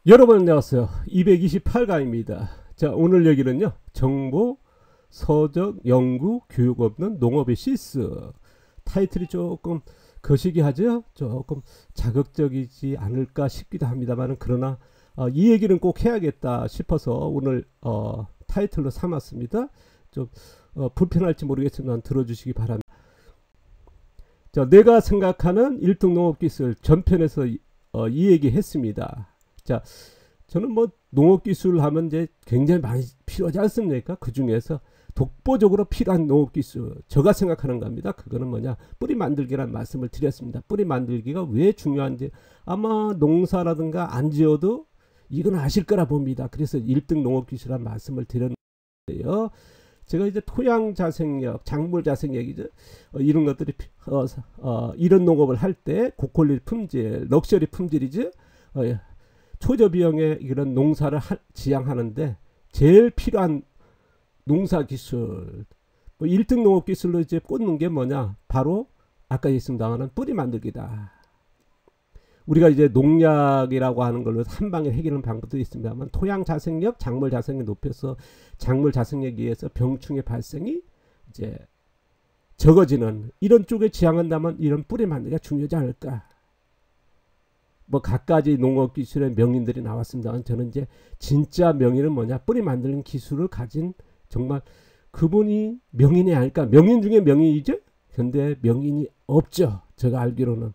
여러분 안녕하세요. 228강입니다. 자, 오늘 얘기는요, 정보, 서적, 연구, 교육 없는 농업의 실수. 타이틀이 조금 거시기하죠? 조금 자극적이지 않을까 싶기도 합니다만, 그러나 이 얘기는 꼭 해야겠다 싶어서 오늘 타이틀로 삼았습니다. 좀 불편할지 모르겠지만 들어주시기 바랍니다. 자, 내가 생각하는 1등 농업기술 전편에서 이 얘기 했습니다. 자, 저는 뭐 농업기술 하면 이제 굉장히 많이 필요하지 않습니까? 그 중에서 독보적으로 필요한 농업기술, 제가 생각하는 겁니다. 그거는 뭐냐, 뿌리 만들기라는 말씀을 드렸습니다. 뿌리 만들기가 왜 중요한지 아마 농사라든가 안 지어도 이건 아실 거라 봅니다. 그래서 1등 농업기술이라는 말씀을 드렸는데요. 제가 이제 토양 자생력, 작물 자생력이죠. 이런 것들이 이런 농업을 할 때 고퀄리티 품질, 럭셔리 품질이죠. 초저비용의 이런 농사를 지향하는데 제일 필요한 농사기술, 뭐 1등 농업기술로 이제 꽂는 게 뭐냐, 바로 아까 얘기했습니다만 뿌리 만들기다. 우리가 이제 농약이라고 하는 걸로 한 방에 해결하는 방법도 있습니다만, 토양 자생력, 작물 자생력 높여서 작물 자생력에 의해서 병충해 발생이 이제 적어지는 이런 쪽에 지향한다면 이런 뿌리 만들기가 중요하지 않을까. 뭐 갖가지 농업기술의 명인들이 나왔습니다만, 저는 이제 진짜 명인은 뭐냐, 뿌리 만드는 기술을 가진 정말 그분이 명인이 아닐까. 명인 중에 명인이죠. 근데 명인이 없죠, 제가 알기로는.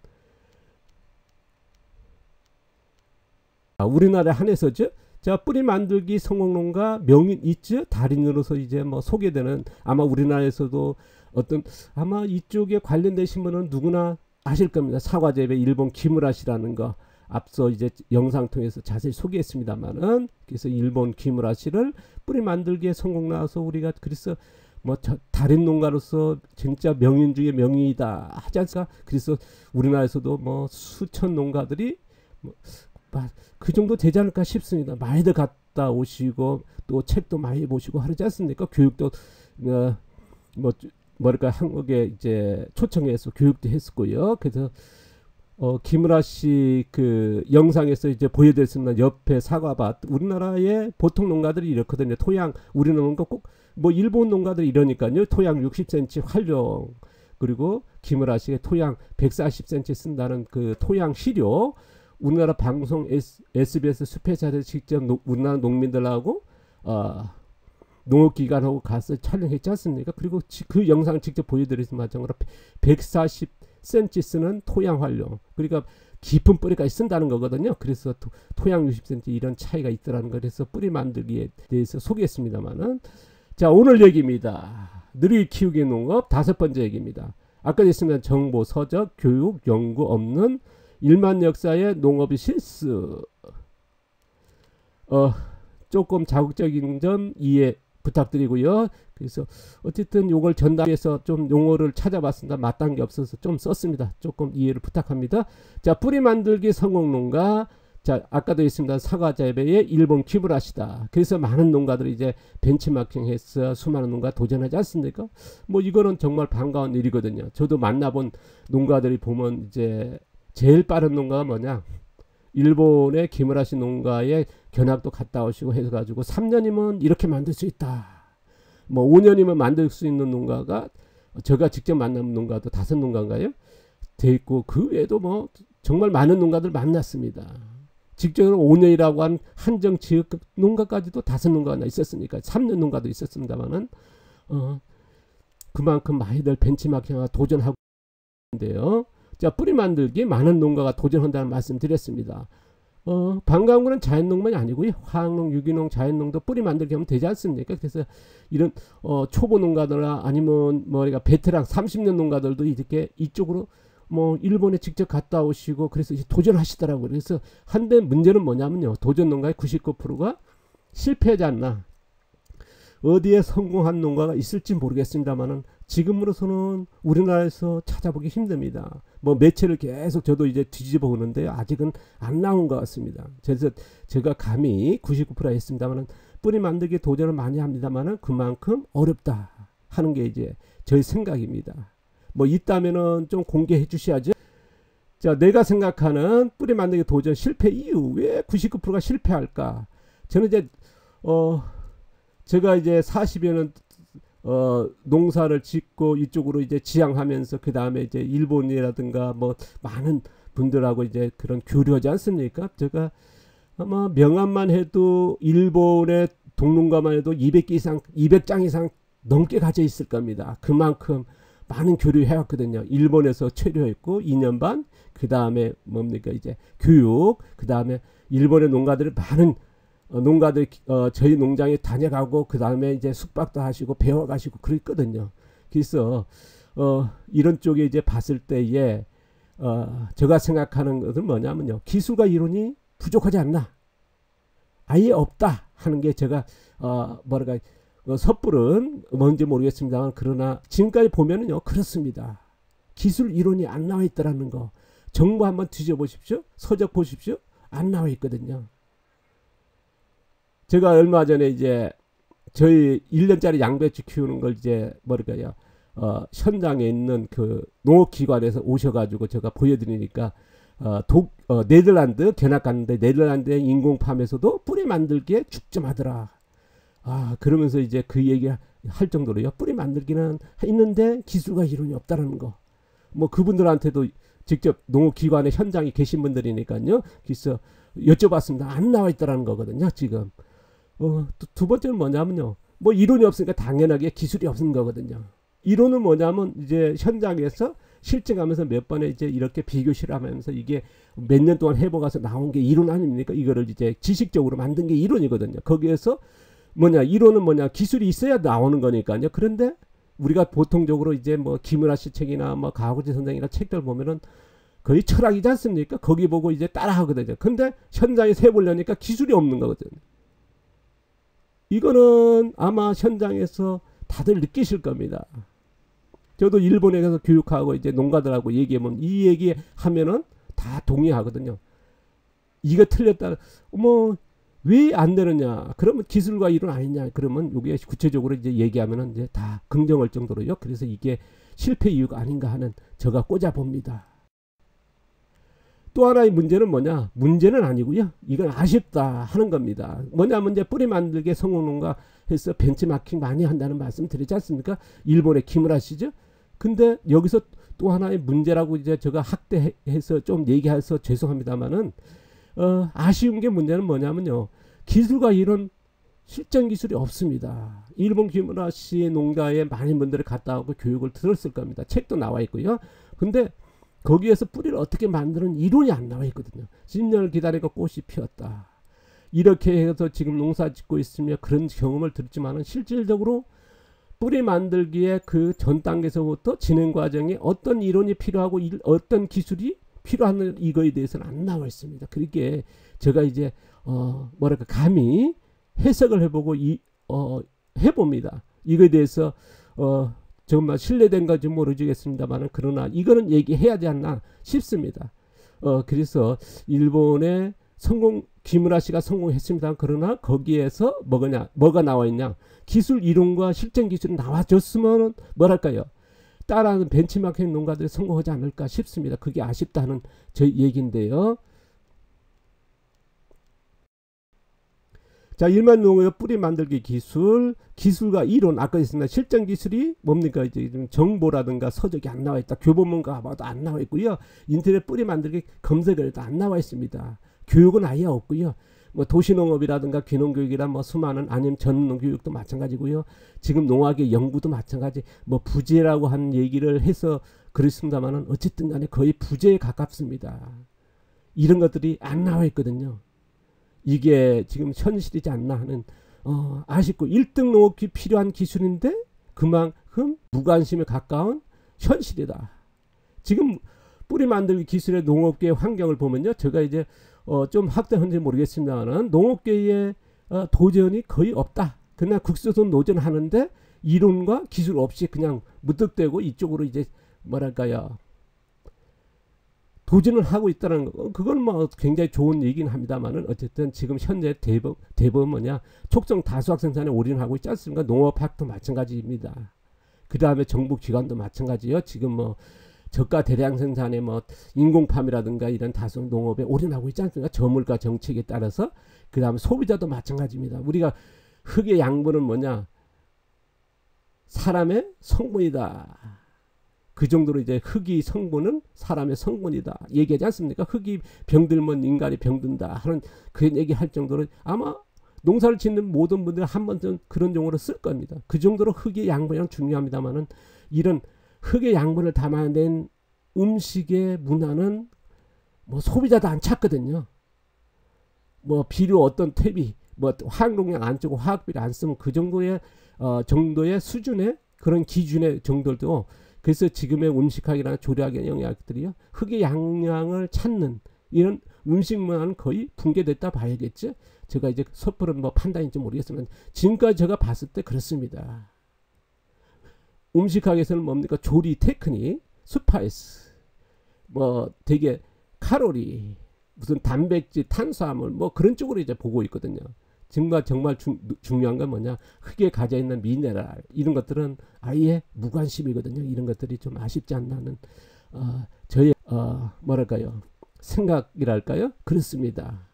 우리나라에 한해서죠. 자, 뿌리 만들기 성공농가 명인 있죠. 달인으로서 이제 뭐 소개되는, 아마 우리나라에서도 어떤 아마 이쪽에 관련되신 분은 누구나 아실 겁니다. 사과재배 일본 기무라 씨라는 거 앞서 이제 영상 통해서 자세히 소개했습니다만은, 그래서 일본 기무라 씨를 뿌리 만들기에 성공 나와서 우리가 그래서 뭐 달인 농가로서 진짜 명인 중에 명인이다 하지 않습니까? 그래서 우리나라에서도 뭐 수천 농가들이 뭐 그 정도 되지 않을까 싶습니다. 많이들 갔다 오시고 또 책도 많이 보시고 하지 않습니까? 교육도 뭐랄까 한국에 이제 초청해서 교육도 했었고요. 그래서 김우라 씨 그 영상에서 이제 보여드렸습니다. 옆에 사과밭, 우리나라의 보통 농가들이 이렇거든요. 토양, 우리 농가 꼭 뭐 일본 농가들이 이러니까요. 토양 60cm 활용, 그리고 김우라 씨의 토양 140cm 쓴다는 그 토양 시료, 우리나라 방송 SBS 스페셜에서 직접 우리나라 농민들하고 농업기관하고 가서 촬영했지 않습니까? 그리고 그 영상을 직접 보여드리는 마찬가지로 140cm 쓰는 토양 활용, 그러니까 깊은 뿌리까지 쓴다는 거거든요. 그래서 토양 60cm 이런 차이가 있더라는 거. 그래서 뿌리 만들기에 대해서 소개했습니다만은, 자, 오늘 얘기입니다. 느리게 키우기 농업 5번째 얘기입니다. 아까 했습니다. 정보, 서적, 교육, 연구 없는 1만 역사의 농업의 실수. 조금 자극적인 점 이해 부탁드리고요. 그래서 어쨌든 요걸 전달해서 좀 용어를 찾아봤습니다. 맞다는 게 없어서 좀 썼습니다. 조금 이해를 부탁합니다. 자, 뿌리 만들기 성공농가. 자, 아까도 있습니다. 사과재배의 일본 기무라시다. 그래서 많은 농가들이 이제 벤치마킹해서 수많은 농가 도전하지 않습니까? 뭐 이거는 정말 반가운 일이거든요. 저도 만나본 농가들이 보면 이제 제일 빠른 농가가 뭐냐, 일본의 기무라시 농가에 견학도 갔다 오시고 해서 가지고 3년이면 이렇게 만들 수 있다, 뭐 5년이면 만들 수 있는 농가가 제가 직접 만난 농가도 5농가인가요? 돼 있고, 그 외에도 뭐 정말 많은 농가들 만났습니다. 직접으로 5년이라고 한 한정 지역 농가까지도 5농가가 있었으니까 3년 농가도 있었습니다만은 그만큼 많이들 벤치마킹하고 도전하고 있는데요. 자, 뿌리 만들기 많은 농가가 도전한다는 말씀 드렸습니다. 반가운 거는 자연농만이 아니고요. 화학농, 유기농, 자연농도 뿌리 만들기 하면 되지 않습니까? 그래서 이런 초보 농가들이나 아니면 뭐가 베테랑 30년 농가들도 이렇게 이쪽으로 뭐 일본에 직접 갔다 오시고 그래서 이제 도전하시더라고요. 그래서 한데 문제는 뭐냐면요, 도전 농가의 99%가 실패하지 않나. 어디에 성공한 농가가 있을지 모르겠습니다만은 지금으로서는 우리나라에서 찾아보기 힘듭니다. 뭐 매체를 계속 저도 이제 뒤집어 보는데 아직은 안 나온 것 같습니다. 그래서 제가 감히 99% 했습니다만은 뿌리 만들기 도전을 많이 합니다만은 그만큼 어렵다 하는 게 이제 저의 생각입니다. 뭐 있다면은 좀 공개해 주셔야죠. 자, 내가 생각하는 뿌리 만들기 도전 실패 이유, 왜 99%가 실패할까? 저는 이제 제가 이제 40여 년 농사를 짓고 이쪽으로 이제 지향하면서 그 다음에 이제 일본이라든가 뭐 많은 분들하고 이제 그런 교류하지 않습니까? 제가 아마 명함만 해도 일본의 동농가만 해도 200개 이상, 200장 이상 넘게 가져 있을 겁니다. 그만큼 많은 교류해왔거든요. 일본에서 체류했고 2년 반, 그 다음에 뭡니까 이제 교육, 그 다음에 일본의 농가들이 많은 농가들 저희 농장에 다녀가고 그 다음에 이제 숙박도 하시고 배워가시고 그랬거든요. 그래서 이런 쪽에 이제 봤을 때에 제가 생각하는 것은 뭐냐면요, 기술과 이론이 부족하지 않나, 아예 없다 하는 게 제가 뭐랄까 섣불은 뭔지 모르겠습니다만, 그러나 지금까지 보면은요 그렇습니다. 기술 이론이 안 나와 있다라는 거, 정보 한번 뒤져보십시오. 서적 보십시오. 안 나와 있거든요. 제가 얼마 전에 이제 저희 1년짜리 양배추 키우는 걸 이제 뭐랄까요 현장에 있는 그 농업기관에서 오셔가지고 제가 보여드리니까 네덜란드 견학 갔는데 네덜란드의 인공팜에서도 뿌리 만들기에 축점하더라. 그러면서 이제 그 얘기 할 정도로요, 뿌리 만들기는 있는데 기술과 이론이 없다라는 거. 뭐 그분들한테도 직접 농업기관에 현장에 계신 분들이니까요. 그래서 여쭤봤습니다. 안 나와 있다라는 거거든요, 지금. 두 번째는 뭐냐면요, 뭐 이론이 없으니까 당연하게 기술이 없는 거거든요. 이론은 뭐냐면 이제 현장에서 실증하면서 몇 번에 이제 이렇게 비교 실험하면서 이게 몇 년 동안 해보가서 나온 게 이론 아닙니까? 이거를 이제 지식적으로 만든 게 이론이거든요. 거기에서 뭐냐, 이론은 뭐냐, 기술이 있어야 나오는 거니까요. 그런데 우리가 보통적으로 이제 뭐 김은하 씨 책이나 뭐 가구지 선생이나 책들 보면은 거의 철학이지 않습니까? 거기 보고 이제 따라 하거든요. 근데 현장에서 해보려니까 기술이 없는 거거든요. 이거는 아마 현장에서 다들 느끼실 겁니다. 저도 일본에 가서 교육하고 이제 농가들하고 얘기하면 이 얘기 하면은 다 동의하거든요. 이거 틀렸다, 뭐 왜 안 되느냐? 그러면 기술과 이론 아니냐? 그러면 여기에 구체적으로 이제 얘기하면은 이제 다 긍정할 정도로요. 그래서 이게 실패 이유가 아닌가 하는 제가 꽂아 봅니다. 또 하나의 문제는 뭐냐? 문제는 아니고요, 이건 아쉽다 하는 겁니다. 뭐냐면 이제 뿌리 만들기 성공농가 해서 벤치마킹 많이 한다는 말씀 드리지 않습니까? 일본의 김은하 씨죠. 근데 여기서 또 하나의 문제라고 이제 제가 학대해서 좀 얘기해서 죄송합니다만은 아쉬운 게, 문제는 뭐냐면요, 기술과 이런 실전 기술이 없습니다. 일본 김은하 씨 농가에 많은 분들이 갔다 오고 교육을 들었을 겁니다. 책도 나와 있고요. 근데 거기에서 뿌리를 어떻게 만드는 이론이 안 나와 있거든요. 10년을 기다리고 꽃이 피었다, 이렇게 해서 지금 농사 짓고 있으며 그런 경험을 들었지만은 실질적으로 뿌리 만들기에 그 전 단계에서부터 진행 과정에 어떤 이론이 필요하고 어떤 기술이 필요한 이거에 대해서는 안 나와 있습니다. 그렇게 제가 이제 뭐랄까 감히 해석을 해보고 해봅니다. 이거에 대해서 정말 신뢰된 건지 모르겠습니다만, 그러나 이거는 얘기해야 되지 않나 싶습니다. 그래서 일본의 성공, 김은하 씨가 성공했습니다. 그러나 거기에서 뭐가 나와 있냐? 기술 이론과 실전 기술이 나와줬으면 뭐랄까요? 따라하는 벤치마킹 농가들이 성공하지 않을까 싶습니다. 그게 아쉽다는 제 얘기인데요. 자, 일반 농업 뿌리 만들기 기술, 기술과 이론, 아까 있습니다. 실전 기술이 뭡니까? 이제 정보라든가 서적이 안 나와 있다. 교보문가 봐도 안 나와 있고요. 인터넷 뿌리 만들기 검색을 해도 안 나와 있습니다. 교육은 아예 없고요. 뭐 도시농업이라든가 귀농교육이라 뭐 수많은, 아니면 전농교육도 마찬가지고요. 지금 농학의 연구도 마찬가지, 뭐 부재라고 하는 얘기를 해서 그렇습니다만은 어쨌든 간에 거의 부재에 가깝습니다. 이런 것들이 안 나와 있거든요. 이게 지금 현실이지 않나 하는 아쉽고, 1등 농업기 필요한 기술인데 그만큼 무관심에 가까운 현실이다. 지금 뿌리 만들기 기술의 농업계의 환경을 보면요, 제가 이제 좀 학대한지 모르겠습니다만 농업계에 도전이 거의 없다. 그냥 국수선 노전하는데 이론과 기술 없이 그냥 무턱대고 이쪽으로 이제 뭐랄까요, 도전을 하고 있다는 거, 그건 뭐 굉장히 좋은 얘기는 합니다만은 어쨌든 지금 현재 대부분 뭐냐, 촉정 다수학 생산에 올인하고 있지 않습니까? 농업학도 마찬가지입니다. 그 다음에 정부 기관도 마찬가지요. 지금 뭐 저가 대량 생산의 뭐 인공팜이라든가 이런 다수 농업에 올인하고 있지 않습니까? 저물가 정책에 따라서. 그 다음에 소비자도 마찬가지입니다. 우리가 흙의 양분은 뭐냐? 사람의 성분이다. 그 정도로 이제 흙이 성분은 사람의 성분이다. 얘기하지 않습니까? 흙이 병들면 인간이 병든다 하는 그 얘기 할 정도로 아마 농사를 짓는 모든 분들이 한 번쯤 그런 용어로 쓸 겁니다. 그 정도로 흙의 양분이 중요합니다만은 이런 흙의 양분을 담아낸 음식의 문화는 뭐 소비자도 안 찾거든요. 뭐 비료 어떤 퇴비, 뭐 화학농약 안 쓰고 화학비료 안 쓰면 그 정도의 정도의 수준의 그런 기준의 정도도. 그래서 지금의 음식학이나 조리학의 영역들이요 흙의 양양을 찾는 이런 음식 문화는 거의 붕괴됐다 봐야겠죠. 제가 이제 섣부른 뭐 판단인지 모르겠지만 지금까지 제가 봤을 때 그렇습니다. 음식학에서는 뭡니까? 조리 테크닉, 스파이스, 뭐 되게 칼로리, 무슨 단백질, 탄수화물 뭐 그런 쪽으로 이제 보고 있거든요. 정말 중요한 건 뭐냐? 흙에 가져 있는 미네랄 이런 것들은 아예 무관심이거든요. 이런 것들이 좀 아쉽지 않나는 저의 뭐랄까요? 생각이랄까요? 그렇습니다.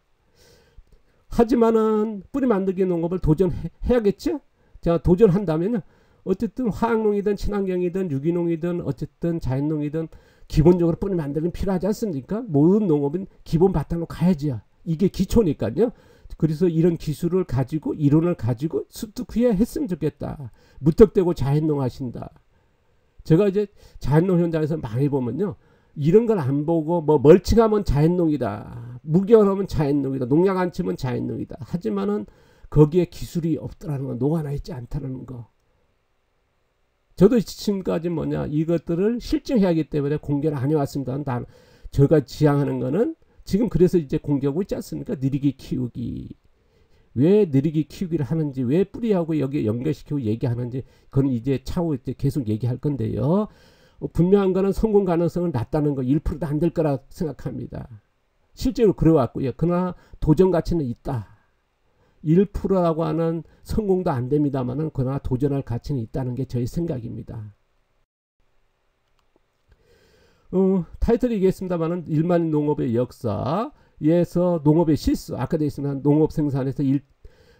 하지만은 뿌리 만들기 농업을 도전해야겠죠? 제가 도전한다면은 어쨌든 화학농이든 친환경이든 유기농이든 어쨌든 자연농이든 기본적으로 뿌리 만들기는 필요하지 않습니까? 모든 농업은 기본 바탕으로 가야죠. 이게 기초니까요. 그래서 이런 기술을 가지고 이론을 가지고 습득후에 했으면 좋겠다. 무턱대고 자연농 하신다. 제가 이제 자연농 현장에서 많이 보면요. 이런 걸 안 보고 뭐 멀칭하면 자연농이다. 무기화하면 자연농이다. 농약 안 치면 자연농이다. 하지만은 거기에 기술이 없더라는 거, 녹아나 있지 않다는 거. 저도 지금까지 뭐냐 이것들을 실증해야 하기 때문에 공개를 안 해왔습니다. 제가 지향하는 거는 지금 그래서 이제 공개하고 있지 않습니까? 느리기 키우기. 왜 느리기 키우기를 하는지, 왜 뿌리하고 여기 연결시키고 얘기하는지, 그건 이제 차후 이제 계속 얘기할 건데요. 분명한 거는 성공 가능성은 낮다는 거, 1%도 안 될 거라 생각합니다. 실제로 그래왔고요. 그러나 도전 가치는 있다. 1%라고 하는 성공도 안 됩니다만은 그러나 도전할 가치는 있다는 게 저의 생각입니다. 타이틀이 얘기했습니다만은 일반인 농업의 역사에서 농업의 실수, 아까 되어 있으면 농업 생산에서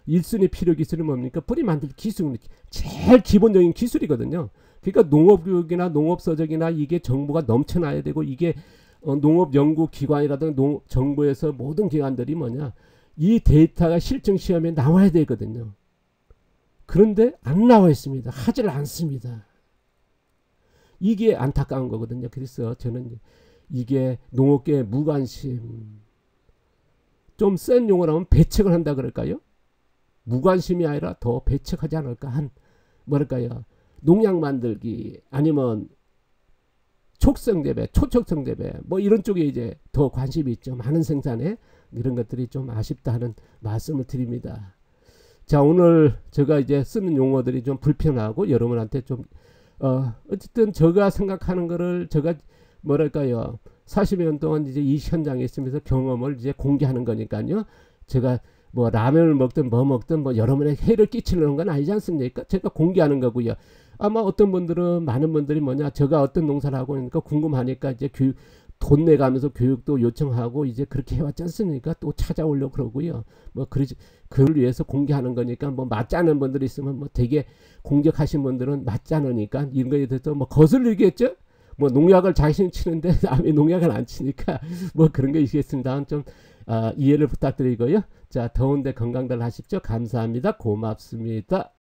1순위 필요 기술이 뭡니까? 뿌리 만들 기술, 제일 기본적인 기술이거든요. 그러니까 농업교육이나 농업서적이나 이게 정보가 넘쳐나야 되고, 이게 농업연구기관이라든가 정부에서 모든 기관들이 뭐냐, 이 데이터가 실증시험에 나와야 되거든요. 그런데 안 나와 있습니다. 하지를 않습니다. 이게 안타까운 거거든요. 그래서 저는 이게 농업계의 무관심, 좀 센 용어로 하면 배척을 한다 그럴까요? 무관심이 아니라 더 배척하지 않을까 한, 뭐랄까요, 농약 만들기 아니면 촉성재배, 초촉성재배 뭐 이런 쪽에 이제 더 관심이 있죠. 많은 생산에 이런 것들이 좀 아쉽다 하는 말씀을 드립니다. 자, 오늘 제가 이제 쓰는 용어들이 좀 불편하고 여러분한테 좀 어쨌든 제가 생각하는 거를 제가 뭐랄까요, 40여 년 동안 이제 이 현장에 있으면서 경험을 이제 공개하는 거니까요. 제가 뭐 라면을 먹든 뭐 먹든 뭐 여러분에게 해를 끼치려는 건 아니지 않습니까? 제가 공개하는 거고요. 아마 어떤 분들은, 많은 분들이 뭐냐, 제가 어떤 농사를 하고 있는가 궁금하니까 이제 돈 내가면서 교육도 요청하고 이제 그렇게 해왔지 않습니까? 또 찾아오려고 그러고요. 뭐 그걸 위해서 공개하는 거니까, 뭐 맞지 않은 분들이 있으면 뭐 되게 공격하신 분들은 맞지 않으니까 이런 거에 대해서 뭐 거슬리겠죠? 뭐 농약을 자신이 치는데 남이 농약을 안 치니까 뭐 그런 게 있겠습니다. 좀 이해를 부탁드리고요. 자, 더운데 건강들 하십시오. 감사합니다. 고맙습니다.